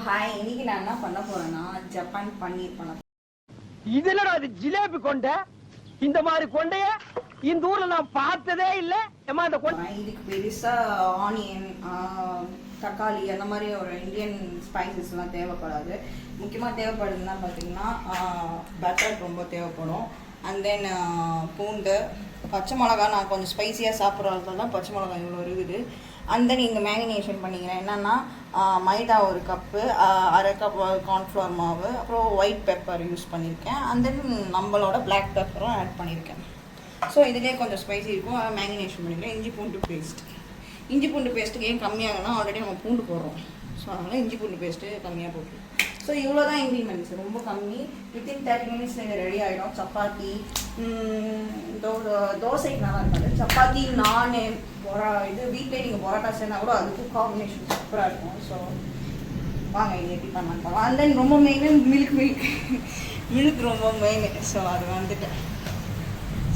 Hi, இன்னைக்கு நான் என்ன பண்ண போறேன்னா ஜப்பான் பன்னீர் பண்ண. இதுலடா அது ஜிலேபி கொண்டை. இந்த மாதிரி கொண்டைய இந்த ஊர்ல நான் பார்த்ததே இல்ல. ஏமா இந்த கொண்டை இதுக்கு பெருசா ஆனியன், தக்காளி அந்த மாதிரி ஒரு இந்தியன் ஸ்பைசஸ்லாம் தேவைப்படாது. முக்கியமாக தேவைப்படுதுன்னா பார்த்தீங்கன்னா பட்டர் ரொம்ப தேவைப்படும். அண்ட் தென் பூண்டு, பச்சை மிளகா. நான் கொஞ்சம் ஸ்பைஸியாக சாப்பிட்றதுல தான் பச்சை மிளகா இவ்வளோ இருக்குது. அண்ட் தென் இங்கே மேரினேஷன் பண்ணிக்கிறேன். என்னென்னா மைதா ஒரு கப்பு, அரை கப் கார்ன்ஃப்ளவர் மாவு, அப்புறம் ஒயிட் பெப்பர் யூஸ் பண்ணியிருக்கேன். அண்ட் தென் நம்மளோட பிளாக் பெப்பரும் ஆட் பண்ணியிருக்கேன். ஸோ இதிலே கொஞ்சம் ஸ்பைசி இருக்கும். அதை மேரினேஷன் பண்ணிக்கிறேன். இஞ்சி பூண்டு பேஸ்ட்டுக்கு ஏன் கம்மியாகனா ஆல்ரெடி நம்ம பூண்டு போடுறோம். ஸோ அதனால் இஞ்சி பூண்டு பேஸ்ட்டு கம்மியாக போட்டுருவோம். ஸோ இவ்வளோ தான் இன்க்ரீடியன்ட்ஸ், ரொம்ப கம்மி. வித்தின் 30 மினிட்ஸ் ரெடி ஆகிடும். சப்பாத்தி, தோசைக்கு நல்லா இருக்காது. சப்பாத்தி, நான் இது வீட்டிலே நீங்கள் பரோட்டா செய்யனா கூட அதுக்கும் காம்பினேஷன் சூப்பராக இருக்கும். ஸோ வாங்க இது எப்படி பண்ணலாம் பார்க்கலாம். அண்ட் தென் ரொம்ப மெயின் மில்க் ரொம்ப மெயின். ஸோ அது வந்துட்டு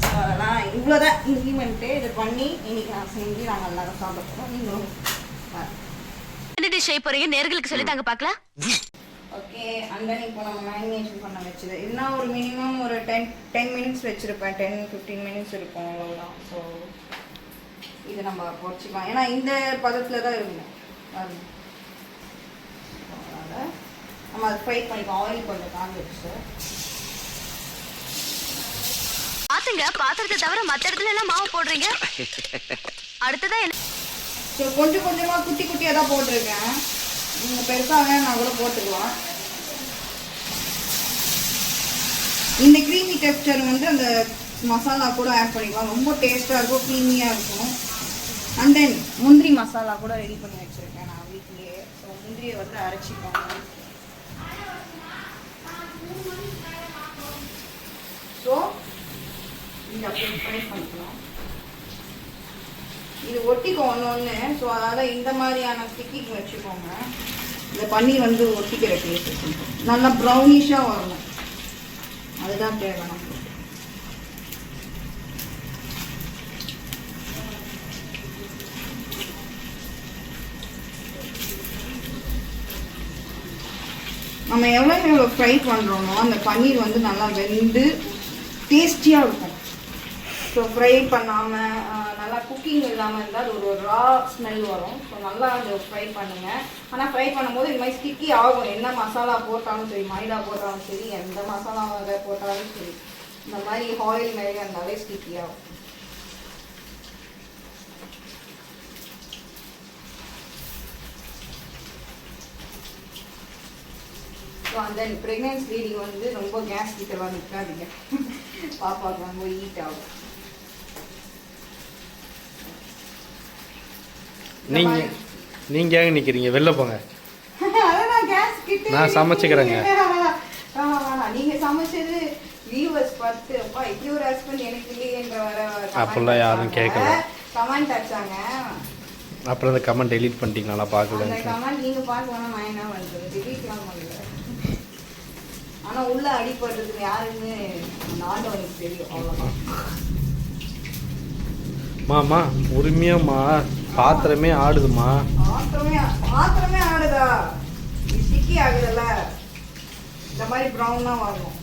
ஸோ அதெல்லாம் இவ்வளோதான் இன்க்ரீமெண்ட்டு. இது பண்ணி இன்னைக்கு நான் செஞ்சு நாங்கள் எல்லாரும் சாப்பிட்றோம். நீங்களும் போறீங்க நேர்களுக்கு சொல்லி தாங்க பார்க்கலாம். ஓகே, அண்ட் தென் இப்போ நம்ம மேரினேஷன் பண்ண வச்சது என்ன ஒரு மினிமம் ஒரு 10 மினிட்ஸ் வச்சுருப்பேன். 10-15 மினிட்ஸ் இருக்கும், அவ்வளோதான். ஸோ இது நம்ம பொரிச்சிக்கலாம். ஏன்னா இந்த பதத்தில் தான் இருக்கணும். அதனால் நம்ம அதை ஃப்ரை பண்ணிக்கலாம். ஆயில் கொஞ்சம் காஞ்சி வச்சு பாத்துங்க, பாத்திரத்தை தவிர மற்ற இடத்துல எல்லாம் மாவு போடுறீங்க. அடுத்ததான் என்ன? ஸோ கொஞ்சம் கொஞ்சமாக குட்டி குட்டியாக தான் போட்டிருக்கேன். நீங்கள் பெருசாக வேணா கூட போட்டுக்கலாம். இந்த க்ரீமி டெக்ஸ்சர் வந்து அந்த மசாலா கூட ஆட் பண்ணிக்கலாம். ரொம்ப டேஸ்ட்டாக இருக்கும், க்ரீமியாக இருக்கும். அண்ட் தென் முந்திரி மசாலா கூட ரெடி பண்ணி வச்சுருக்கேன் நான் வீட்லேயே. ஸோ முந்திரியை வந்து அரைச்சிக்கோங்க. ஸோ இது அப்படியே ஃப்ரை பண்ணிக்கலாம். இது ஒட்டிக்கோ ஒன்று. ஸோ அதனால் இந்த மாதிரியான ஸ்டிக்கிங் வச்சுக்கோங்க. இந்த பன்னீர் வந்து ஒட்டிக்கிற டேஸ்ட் நல்லா ப்ரௌனிஷாக வரணும். அதுதான் தேவை நமக்கு. நம்ம எவ்வளோ ஃப்ரை பண்ணுறோமோ அந்த பன்னீர் வந்து நல்லா வெந்து டேஸ்டியாக இருக்கும். ஸோ ஃப்ரை பண்ணாமல் நல்லா குக்கிங் இல்லாமல் இருந்தால் அது ஒரு ரா ஸ்மெல் வரும். ஸோ நல்லா அதை ஃப்ரை பண்ணுங்கள். ஆனால் ஃப்ரை பண்ணும்போது இது மாதிரி ஸ்டிக்கி ஆகும். என்ன மசாலா போட்டாலும் சரி, மைதா போட்டாலும் சரி, எந்த மசாலா போட்டாலும் சரி, இந்த மாதிரி ஆயில் மாதிரி இருந்தாலே ஸ்டிக்கி ஆகும். ஸோ அந்த ப்ரெக்னென்சி லேடி வந்து ரொம்ப கேஸ் கிட்டலாம் நிற்காதீங்க. பாப்பாவுக்கு ரொம்ப ஹீட் ஆகும். நீங்க ஏங்க நிக்கிறீங்க? வெளில போங்க. அதான் கேஸ் கிட்ட நான் சமைச்சுக்கிறேங்க. நீங்க சமைச்சது வியூவர்ஸ் பார்த்து அப்பா இப்படி ஒரு ஹஸ்பண்ட் எனக்கு இல்லையேன்ற வர அப்பெல்லாம் யாரும் கேட்கல. கமெண்ட் அடிச்சாங்க. அப்புறம் அந்த கமெண்ட் டெலீட் பண்ணிட்டீங்களா? பார்க்கல. அந்த கமெண்ட் நீங்க பார்க்கணும். நான் என்ன பண்றது? டெலீட்லாம் பண்ணல. ஆனா உள்ள அடிபடுறதுக்கு யாருன்னு ஆண்டவனுக்கு தெரியும். அவ்வளோதான். மாமா உரிமையாம்மா, பாத்திரமே ஆடுதுமா. பாத்திரமே ஆடுதா? ஸ்டிக்கி ஆகுதுல்ல, இந்த மாதிரி ப்ரௌனாக வரணும்.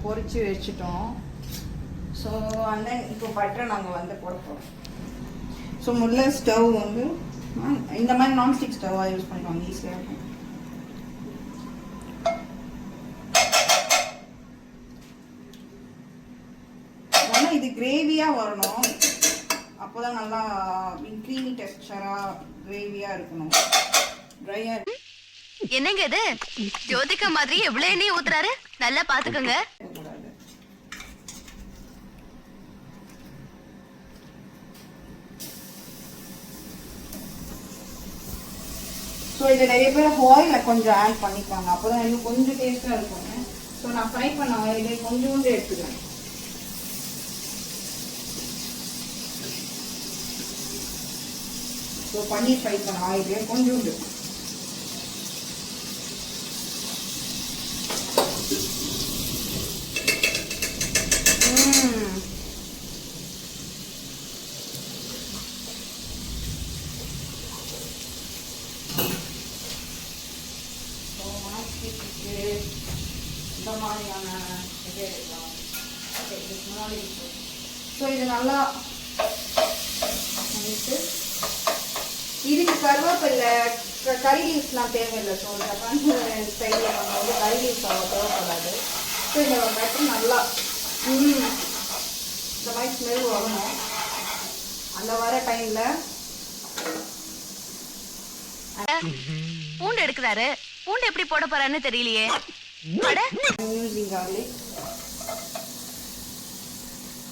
பொரிச்சு வச்சுட்டோம். ஸோ அந்த இப்போ பட்டரை நாங்கள் வந்து போட போகிறோம். ஸோ முதல்ல ஸ்டவ் வந்து இந்த மாதிரி நான்ஸ்டிக் ஸ்டவ்வாக யூஸ் பண்ணிக்கோங்க, ஈஸியாக இருக்கும். ஆனால் இது கிரேவியாக வரணும். அப்போதான் நல்லா க்ரீமி டெக்ஸ்சராக கிரேவியாக இருக்கணும். ட்ரையாக என்னங்க இது ஜோதிகா மாதிரி எவ்வளவு எண்ணெய் ஊத்துறாரு? நல்லா பாத்துக்கோங்க. ஸோ இது நிறைய பேர் ஆயிலில் கொஞ்சம் ஆட் பண்ணிப்பாங்க. அப்போ தான் இன்னும் கொஞ்சம் டேஸ்ட்டாக இருக்குங்க. ஸோ நான் ஃப்ரை பண்ண ஆயிலே கொஞ்சோண்டு எடுத்துக்கிறேன். ஸோ பன்னீர் ஃப்ரை பண்ண ஆயிலே கொஞ்சோண்டு. ஸோ இது நல்லா பண்ணிட்டு இதுக்கு கருவேப்பில்லை கறி லீவ்ஸ்லாம் தேவையில்லை. ஸோ ஜப்பான் ஸ்டைலில் பண்ணும்போது கறி லீவ்ஸ் அவ்வளோ தேவைப்படாது. ஸோ இந்த பேட்டர் நல்லா இந்த மாதிரி ஸ்மெல் வரணும். அந்த வர டைமில் பூண்டு எடுக்கிறாரு. பூண்டு எப்படி போட போறான்னு தெரியலையே. Using garlic.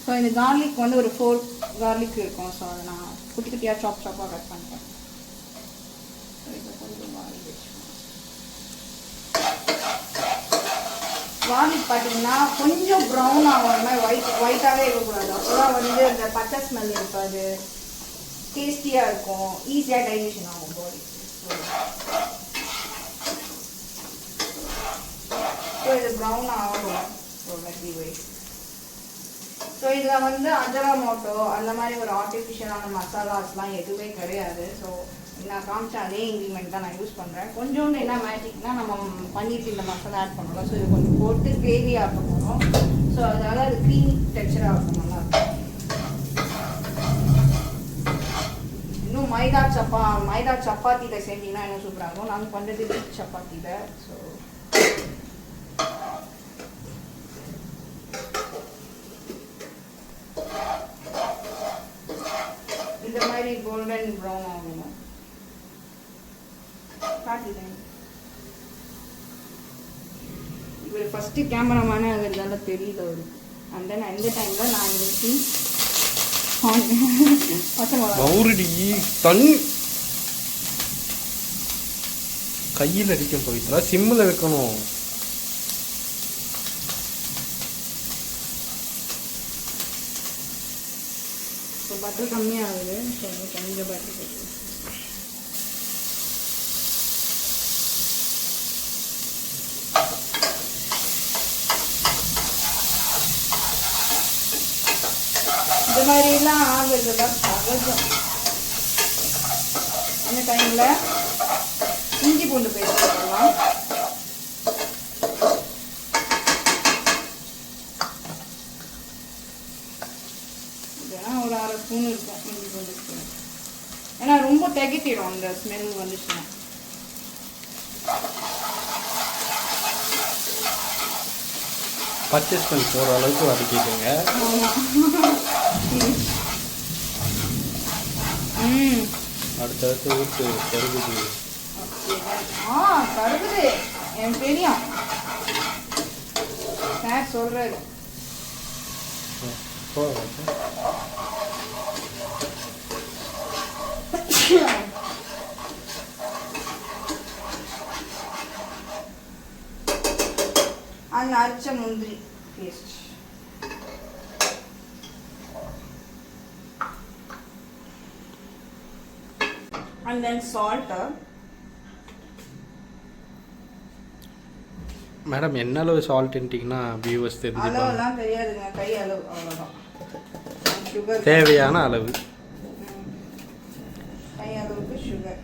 ஸோ இந்த கார்லிக் வந்து ஒரு 4 கார்லிக் இருக்கும். ஸோ அதை நான் குட்டி குட்டியாக சாப்பாக கட் பண்ணிட்டேன். கார்லிக் பார்த்தீங்கன்னா கொஞ்சம் ப்ரௌன் ஆகிற மாதிரி ஒயிட்டாகவே இருக்கக்கூடாது. அப்போதான் வந்து அந்த பச்சை ஸ்மெல் இருக்காது, டேஸ்டியாக இருக்கும், ஈஸியாக டைஜஷன் ஆகும் பாடி. ஸோ இது ப்ரௌன் ஆகும். ஸோ இதில் வந்து அஜராமோட்டோ அந்த மாதிரி ஒரு ஆர்டிஃபிஷியலான மசாலாஸ்லாம் எதுவுமே கிடையாது. ஸோ நான் காமிச்ச அதே இன்க்ரீடியன்ட் தான் நான் யூஸ் பண்ணுறேன். கொஞ்சோண்டு என்ன மேஜிக்னா நம்ம பன்னீருக்கு இந்த மசாலா ஆட் பண்ணலாம். ஸோ இது கொஞ்சம் போட்டு கிரேவியாக ஆக்க போகிறோம். ஸோ அதனால் அது க்ரீமி டெக்ஸ்சராக இருக்கும், நல்லாயிருக்கும். இன்னும் மைதா சப்பாத்தியில் செஞ்சீங்கன்னா என்ன சூப்பராக இருக்கும். நாங்கள் பண்ணுறது வீட் சப்பாத்தியில். ஸோ இந்த மாதிரி கோல்டன் ப்ரௌன் ஆகணும். இவர் ஃபர்ஸ்ட் கேமராமேனே ஆகிறதால தெரியல அவருக்கு. அண்ட் தென் அந்த டைம்ல நான் இன்னைக்கு கையில் அடிக்கும் பவித்ரா, சிம்மில் வைக்கணும். இப்போ பட்டர் கம்மியாகுது. ஸோ கொஞ்சம் பட்டர் போட்டு இந்த மாதிரிலாம் ஆகுறதுலாம் சகஜம். அந்த டைமில் இஞ்சி பூண்டு பேஸ்ட் போடலாம். இதெல்லாம் ஒரு 1/2 ஸ்பூன் இருக்கும் இஞ்சி பூண்டு ஸ்பூன். ஏன்னா ரொம்ப திகட்டிடும் அந்த ஸ்மெல் வந்துச்சுன்னா. பர்ச்சேஸ் பண்ணி போகிற அளவுக்கு வதக்கிக்கோங்க. அடுத்தடுத்து ஊற்று கருகுது. கருகுது, எனக்கு தெரியும். சார் சொல்றாரு. அந்த அரைச்ச முந்திரி paste and then salt. Madam என்ன அளவு சால்ட்ன்ட்டிங்கன்னா வியூவர்ஸ் தெரிஞ்சுப்பாங்க. அளவுலாம் தெரியாதுங்க, கை அளவு அவ்வளோதான். சுகர் தேவையான அளவு, கை அளவுக்கு சுகர்.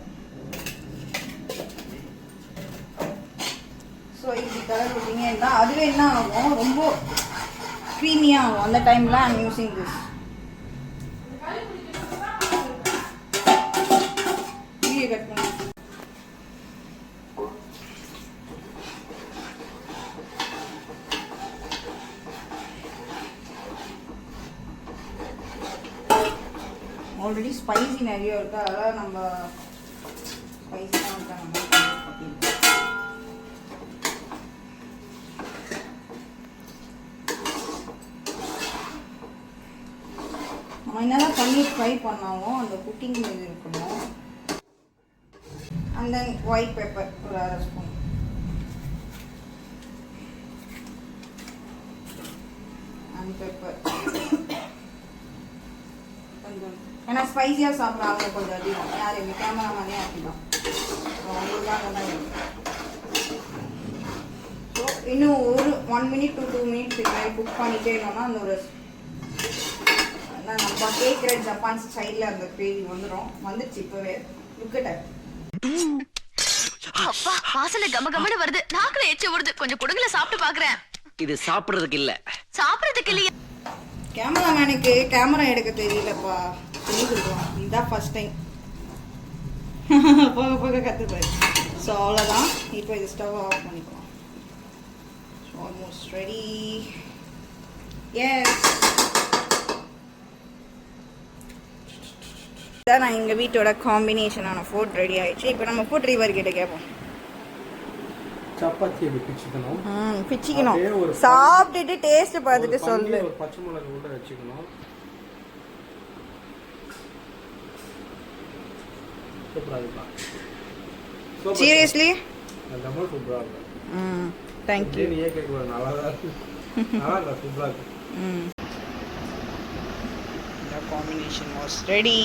ஸோ இப்படி கலர் விட்டீங்கன்னா அதுவே என்ன ஆகும், ரொம்ப க்ரீமியாக ஆகும். அந்த டைமில் ஐம் யூஸிங் திஸ். கட் பண்ணி ஆல்ரெடி ஸ்பைசி நிறைய இருக்குது, அதெல்லாம் நம்ம ஸ்பைஸியாக இருக்காங்க. நம்ம என்னதான் பண்ணி ஃப்ரை பண்ணாலும் அந்த குக்கிங் இது இருக்கணும். and then white pepper ஒரு 1/2 ஸ்பூன். and pepper கொஞ்சம் ஏன்னா ஸ்பைசியாக சாப்பிட்றாங்க கொஞ்சம் அதிகம். யார் எங்கள் கேமராமேனே அப்படிதான். ஸோ இன்னும் ஒரு 1 minute to 2 minutes குக் பண்ணிகிட்டே இருந்தோம்னா அந்த ஒரு நம்ம கேட்குற ஜப்பான் ஸ்டைலில் அந்த கிரேவி வந்துடுச்சு. இப்போவே லுக்கட்ட அப்பா வாசனை கம கமன்னு வருது, நாக்குல எச்சி வருது. கொஞ்சம் கொடுங்கல சாப்பிட்டு பாக்குறேன். இது சாப்பிடுறதுக்கு இல்ல. சாப்பிடறதுக்கு இல்லையா? கேமராமேனுக்கு கேமரா எடுக்க தெரியலப்பா, சொல்லி கொடுக்கலாம். இதுதான் ஃபர்ஸ்ட் டைம். போக போக கற்றுப்பாரு. ஸோ அவ்வளோதான். இப்போ இது ஸ்டவ் ஆஃப் பண்ணிக்கலாம். Almost ready. எஸ், இதான் நான் எங்கள் வீட்டோட காம்பினேஷனான ஃபுட் ரெடி ஆயிடுச்சு. இப்போ நம்ம ஃபுட் ரிவர் கிட்ட கேட்போம். சப்பாத்தி எப்படி பிச்சுக்கணும், பிச்சிக்கணும், அப்படியே ஒரு சாப்பிட்டுட்டு டேஸ்ட் பார்த்துட்டு சொல்லு. ஒரு பச்சை மிளகு உள்ள வச்சுக்கணும். சூப்பரா இருக்குப்பா. சீரியஸ்லி ரொம்ப சூப்பரா இருக்கு. தேங்க்யூ. நீயே கேட்க நல்லா தான் இருக்கு. நல்லா இருக்கா, சூப்பரா இருக்கு. The combination was ready.